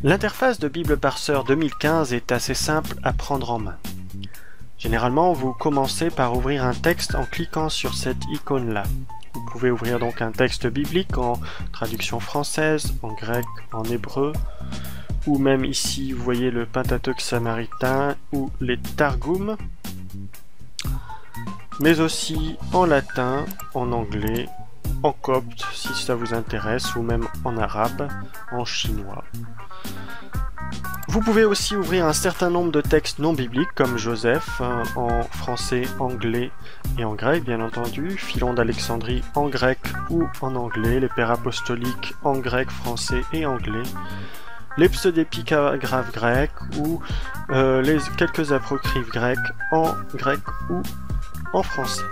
L'interface de Bible Parseur 2015 est assez simple à prendre en main. Généralement, vous commencez par ouvrir un texte en cliquant sur cette icône-là. Vous pouvez ouvrir donc un texte biblique en traduction française, en grec, en hébreu, ou même ici, vous voyez le Pentateuque samaritain ou les Targums, mais aussi en latin, en anglais, en copte si ça vous intéresse, ou même en arabe, en chinois. Vous pouvez aussi ouvrir un certain nombre de textes non bibliques comme Joseph en français, anglais et en grec bien entendu, Philon d'Alexandrie en grec ou en anglais, les pères apostoliques en grec, français et anglais, les pseudépigraphes grecs ou quelques apocryphes grecs en grec ou en français.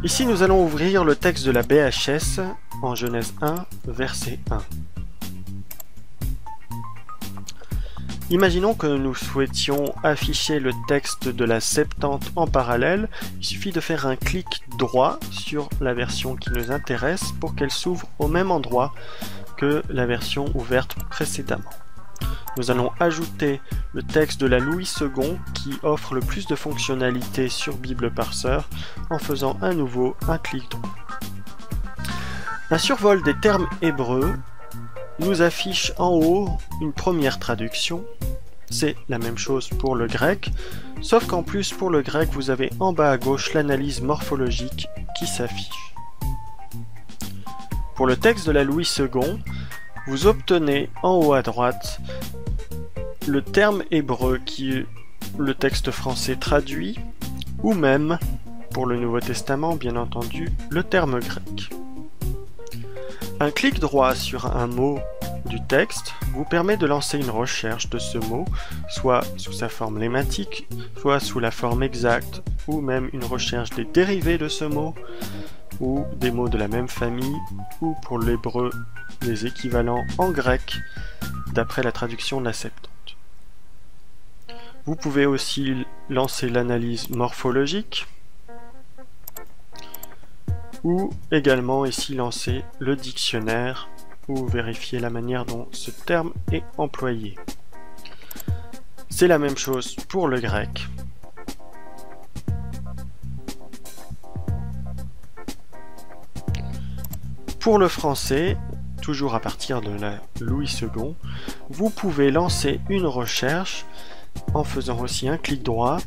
Ici nous allons ouvrir le texte de la BHS en Genèse 1, verset 1. Imaginons que nous souhaitions afficher le texte de la Septante en parallèle. Il suffit de faire un clic droit sur la version qui nous intéresse pour qu'elle s'ouvre au même endroit que la version ouverte précédemment. Nous allons ajouter le texte de la Louis II qui offre le plus de fonctionnalités sur Bible Parseur en faisant à nouveau un clic droit. Un survol des termes hébreux nous affiche en haut une première traduction. C'est la même chose pour le grec, sauf qu'en plus pour le grec vous avez en bas à gauche l'analyse morphologique qui s'affiche. Pour le texte de la Louis II, vous obtenez en haut à droite le terme hébreu qui est le texte français traduit, ou même, pour le Nouveau Testament bien entendu, le terme grec. Un clic droit sur un mot du texte vous permet de lancer une recherche de ce mot, soit sous sa forme lématique, soit sous la forme exacte, ou même une recherche des dérivés de ce mot, ou des mots de la même famille, ou pour l'hébreu, les équivalents en grec, d'après la traduction de la Septante. Vous pouvez aussi lancer l'analyse morphologique, ou également ici lancer le dictionnaire ou vérifier la manière dont ce terme est employé. C'est la même chose pour le grec. Pour le français, toujours à partir de la Louis II, vous pouvez lancer une recherche en faisant aussi un clic droit.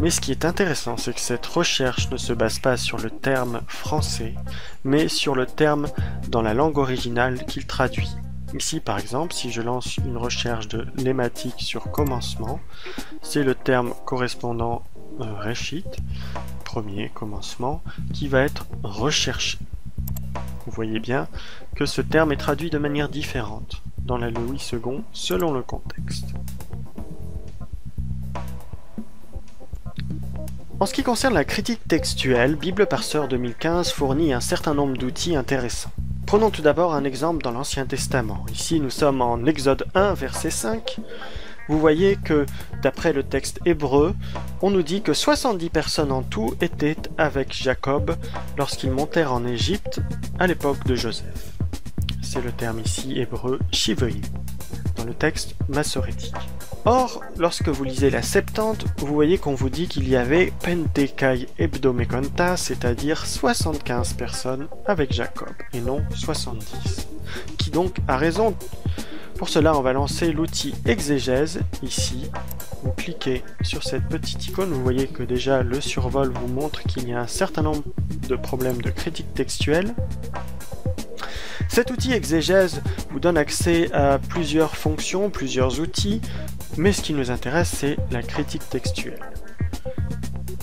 Mais ce qui est intéressant, c'est que cette recherche ne se base pas sur le terme français, mais sur le terme dans la langue originale qu'il traduit. Ici, par exemple, si je lance une recherche de lématique sur commencement, c'est le terme correspondant Réchit, premier commencement, qui va être recherché. Vous voyez bien que ce terme est traduit de manière différente dans la Louis II selon le contexte. En ce qui concerne la critique textuelle, Bible Parseur 2015 fournit un certain nombre d'outils intéressants. Prenons tout d'abord un exemple dans l'Ancien Testament. Ici, nous sommes en Exode 1, verset 5. Vous voyez que, d'après le texte hébreu, on nous dit que 70 personnes en tout étaient avec Jacob lorsqu'ils montèrent en Égypte à l'époque de Joseph. C'est le terme ici hébreu Shiveim, dans le texte massorétique. Or, lorsque vous lisez la Septante, vous voyez qu'on vous dit qu'il y avait Pentekai Hebdomekonta, c'est-à-dire 75 personnes avec Jacob, et non 70. Qui donc a raison. Pour cela, on va lancer l'outil exégèse, ici. Vous cliquez sur cette petite icône, vous voyez que déjà le survol vous montre qu'il y a un certain nombre de problèmes de critique textuelle. Cet outil exégèse vous donne accès à plusieurs fonctions, plusieurs outils, mais ce qui nous intéresse, c'est la critique textuelle.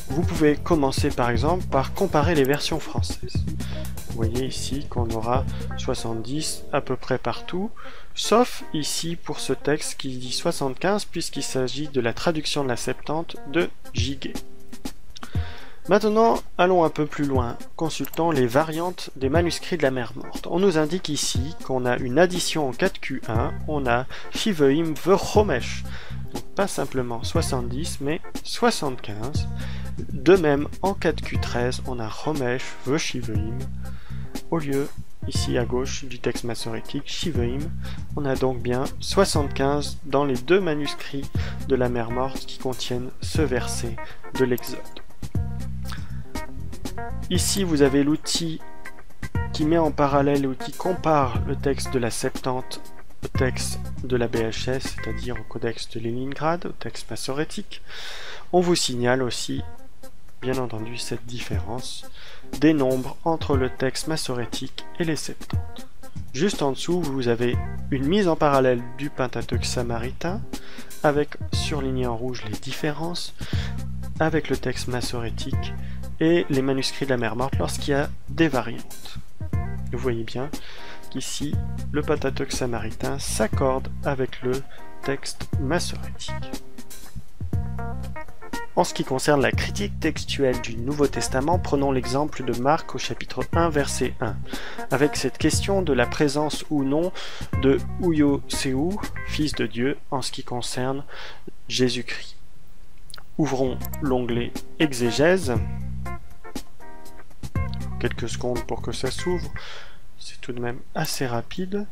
Vous pouvez commencer par exemple par comparer les versions françaises. Vous voyez ici qu'on aura 70 à peu près partout, sauf ici pour ce texte qui dit 75 puisqu'il s'agit de la traduction de la Septante de Giguet. Maintenant, allons un peu plus loin, consultons les variantes des manuscrits de la Mer Morte. On nous indique ici qu'on a une addition en 4Q1, on a Shiveim Vechomesh. Donc pas simplement 70, mais 75. De même, en 4Q13, on a Romesh Veshiveim, au lieu, ici à gauche du texte massorétique, Shiveim. On a donc bien 75 dans les deux manuscrits de la mer Morte qui contiennent ce verset de l'Exode. Ici, vous avez l'outil qui met en parallèle ou qui compare le texte de la Septante au texte de la BHS, c'est-à-dire au codex de Léningrad, au texte massorétique. On vous signale aussi, bien entendu, cette différence des nombres entre le texte massorétique et les Septantes. Juste en dessous, vous avez une mise en parallèle du Pentateuque samaritain, avec surligné en rouge les différences, avec le texte massorétique et les manuscrits de la mer Morte lorsqu'il y a des variantes. Vous voyez bien qu'ici, le Pentateuque samaritain s'accorde avec le texte massorétique. En ce qui concerne la critique textuelle du Nouveau Testament, prenons l'exemple de Marc au chapitre 1, verset 1, avec cette question de la présence ou non de Ouyo-Séou, fils de Dieu, en ce qui concerne Jésus-Christ. Ouvrons l'onglet Exégèse. Quelques secondes pour que ça s'ouvre. C'est tout de même assez rapide.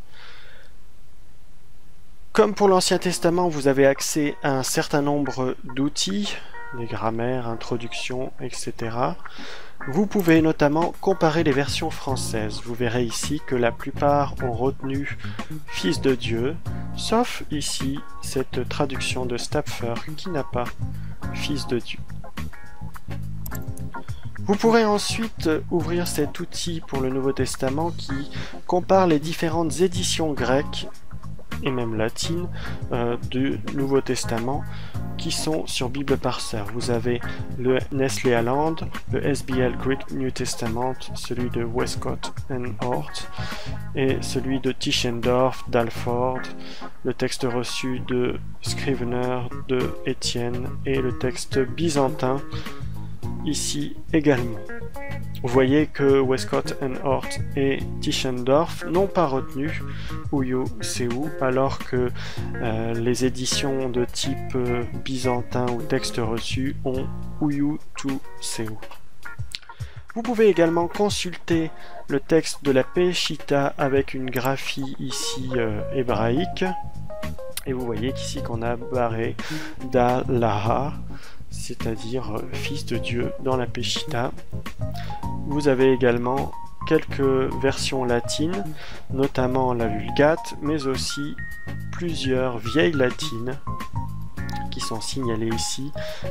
Comme pour l'Ancien Testament, vous avez accès à un certain nombre d'outils, des grammaires, introductions, etc. Vous pouvez notamment comparer les versions françaises. Vous verrez ici que la plupart ont retenu « Fils de Dieu », sauf ici cette traduction de Stapfer qui n'a pas « Fils de Dieu ». Vous pourrez ensuite ouvrir cet outil pour le Nouveau Testament qui compare les différentes éditions grecques et même latines du Nouveau Testament qui sont sur Bible Parser. Vous avez le Nestlé Aland, le SBL Greek New Testament, celui de Westcott and Hort et celui de Tischendorf, d'Alford, le texte reçu de Scrivener, de Étienne et le texte byzantin ici également. Vous voyez que Westcott and Hort et Tischendorf n'ont pas retenu Ouyo-Séou, alors que les éditions de type byzantin ou texte reçu ont Ouyo-Séou. Vous pouvez également consulter le texte de la Peshitta avec une graphie ici hébraïque, et vous voyez qu'ici qu'on a barré d'Alaha, c'est-à-dire fils de Dieu dans la Peshitta. Vous avez également quelques versions latines, notamment la Vulgate, mais aussi plusieurs vieilles latines qui sont signalées ici.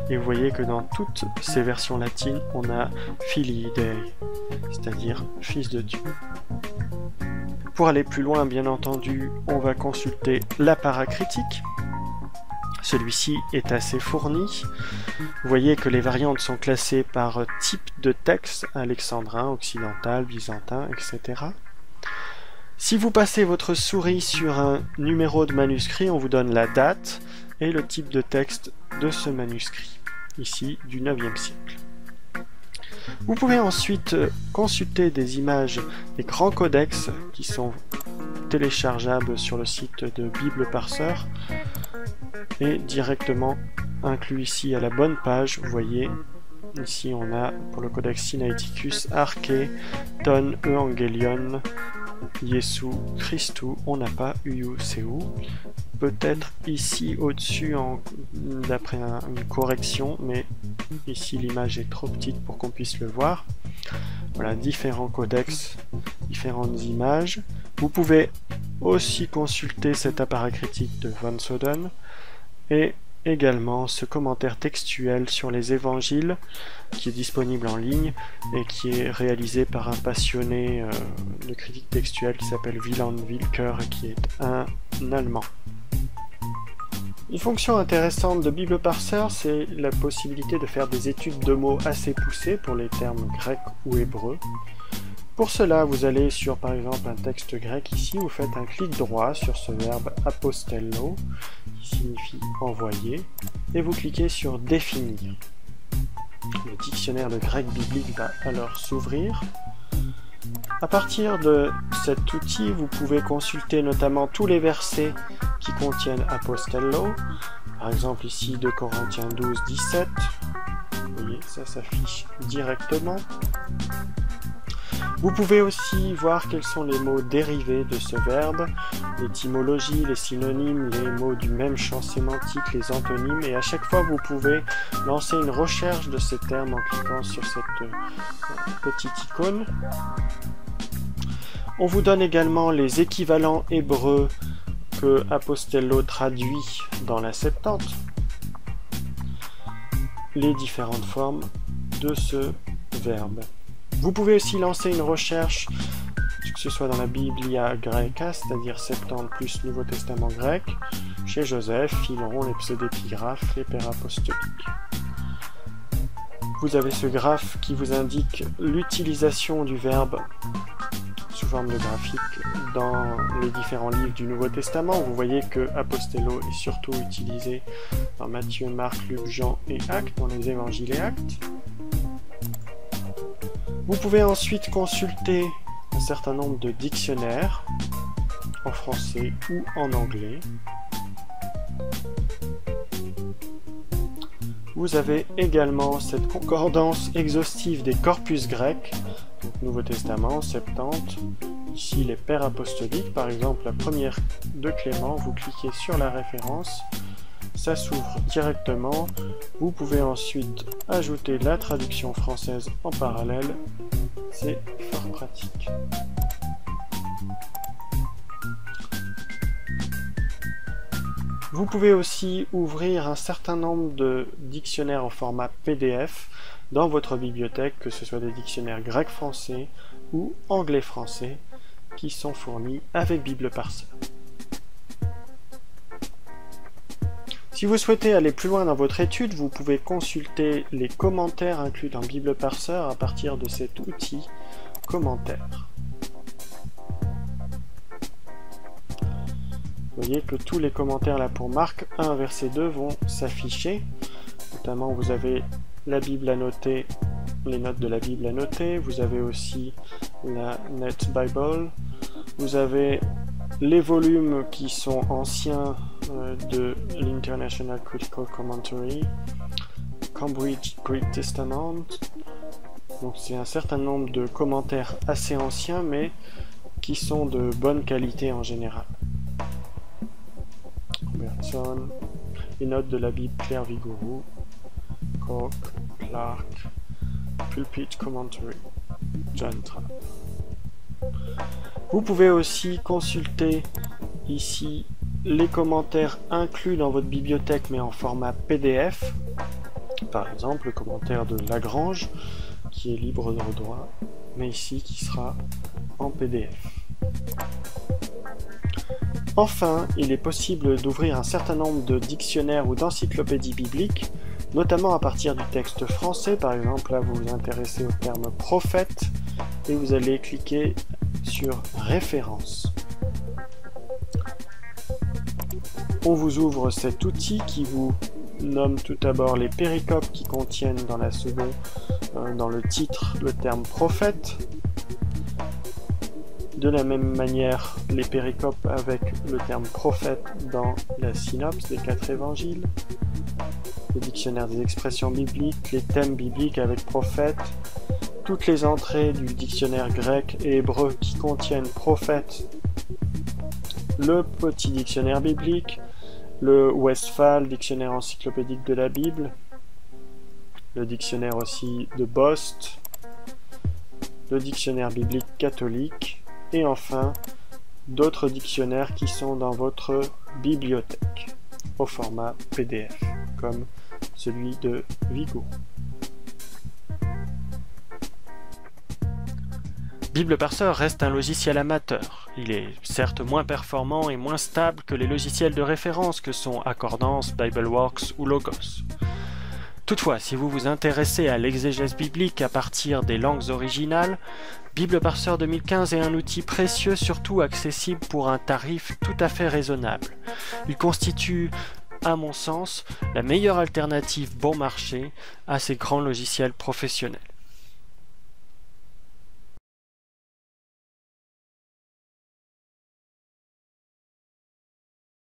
Et vous voyez que dans toutes ces versions latines, on a Filii Dei, c'est-à-dire fils de Dieu. Pour aller plus loin, bien entendu, on va consulter la paracritique. Celui-ci est assez fourni. Vous voyez que les variantes sont classées par type de texte, alexandrin, occidental, byzantin, etc. Si vous passez votre souris sur un numéro de manuscrit, on vous donne la date et le type de texte de ce manuscrit, ici du 9e siècle. Vous pouvez ensuite consulter des images des grands codex qui sont téléchargeables sur le site de Bible Parser et directement inclus ici à la bonne page. Vous voyez, ici on a pour le codex Sinaiticus Arche, Ton Evangelion, Jesu Christou, on n'a pas Ouyo-Séou. Peut-être ici au-dessus, d'après une correction, mais ici l'image est trop petite pour qu'on puisse le voir. Voilà, différents codex, différentes images. Vous pouvez aussi consulter cet appareil critique de Van Soden et également ce commentaire textuel sur les évangiles qui est disponible en ligne et qui est réalisé par un passionné de critique textuelle qui s'appelle Wieland Wilker et qui est un Allemand. Une fonction intéressante de Bible Parser, c'est la possibilité de faire des études de mots assez poussées pour les termes grecs ou hébreux. Pour cela, vous allez sur par exemple un texte grec ici, vous faites un clic droit sur ce verbe apostello, qui signifie envoyer, et vous cliquez sur définir. Le dictionnaire de grec biblique va alors s'ouvrir. À partir de cet outil, vous pouvez consulter notamment tous les versets qui contiennent apostello, Par exemple ici 2 Corinthiens 12, 17. Vous voyez, ça s'affiche directement. Vous pouvez aussi voir quels sont les mots dérivés de ce verbe, l'étymologie, les synonymes, les mots du même champ sémantique, les antonymes, et à chaque fois vous pouvez lancer une recherche de ces termes en cliquant sur cette petite icône. On vous donne également les équivalents hébreux que Apostello traduit dans la Septante, les différentes formes de ce verbe. Vous pouvez aussi lancer une recherche, que ce soit dans la Biblia Graeca, c'est-à-dire Septante plus Nouveau Testament grec, chez Joseph, Philon, les pseudépigraphes, les pères apostoliques. Vous avez ce graphe qui vous indique l'utilisation du verbe sous forme de graphique dans les différents livres du Nouveau Testament. Vous voyez que Apostello est surtout utilisé dans Matthieu, Marc, Luc, Jean et Actes, dans les évangiles et Actes. Vous pouvez ensuite consulter un certain nombre de dictionnaires en français ou en anglais. Vous avez également cette concordance exhaustive des corpus grecs, donc Nouveau Testament, Septante, ici les pères apostoliques, par exemple la première de Clément, vous cliquez sur la référence, ça s'ouvre directement. Vous pouvez ensuite ajouter la traduction française en parallèle, c'est fort pratique. Vous pouvez aussi ouvrir un certain nombre de dictionnaires en format PDF dans votre bibliothèque, que ce soit des dictionnaires grec-français ou anglais-français qui sont fournis avec Bible Parseur. Si vous souhaitez aller plus loin dans votre étude, vous pouvez consulter les commentaires inclus dans Bible Parseur à partir de cet outil commentaires. Vous voyez que tous les commentaires là pour Marc 1 verset 2 vont s'afficher. Notamment vous avez la Bible annotée, les notes de la Bible annotées, vous avez aussi la Net Bible, vous avez les volumes qui sont anciens de l'International Critical Commentary, Cambridge Greek Testament. Donc c'est un certain nombre de commentaires assez anciens mais qui sont de bonne qualité en général. Robertson, les notes de la Bible Claire Vigouroux, Koch, Clark, Pulpit Commentary, John Trapp. Vous pouvez aussi consulter ici les commentaires inclus dans votre bibliothèque mais en format PDF. Par exemple le commentaire de Lagrange qui est libre de droit mais ici qui sera en PDF. Enfin, il est possible d'ouvrir un certain nombre de dictionnaires ou d'encyclopédies bibliques, notamment à partir du texte français. Par exemple, là vous vous intéressez au terme prophète et vous allez cliquer sur référence. On vous ouvre cet outil qui vous nomme tout d'abord les péricopes qui contiennent dans la seconde, dans le titre, le terme prophète. De la même manière, les péricopes avec le terme prophète dans la synopse des 4 évangiles, le dictionnaire des expressions bibliques, les thèmes bibliques avec prophète, toutes les entrées du dictionnaire grec et hébreu qui contiennent prophète, le petit dictionnaire biblique, le Westphal, dictionnaire encyclopédique de la Bible, le dictionnaire aussi de Bost, le dictionnaire biblique catholique, et enfin d'autres dictionnaires qui sont dans votre bibliothèque au format PDF, comme celui de Vigo. Bible Parseur reste un logiciel amateur. Il est certes moins performant et moins stable que les logiciels de référence que sont Accordance, BibleWorks ou Logos. Toutefois, si vous vous intéressez à l'exégèse biblique à partir des langues originales, Bible Parseur 2015 est un outil précieux, surtout accessible pour un tarif tout à fait raisonnable. Il constitue, à mon sens, la meilleure alternative bon marché à ces grands logiciels professionnels.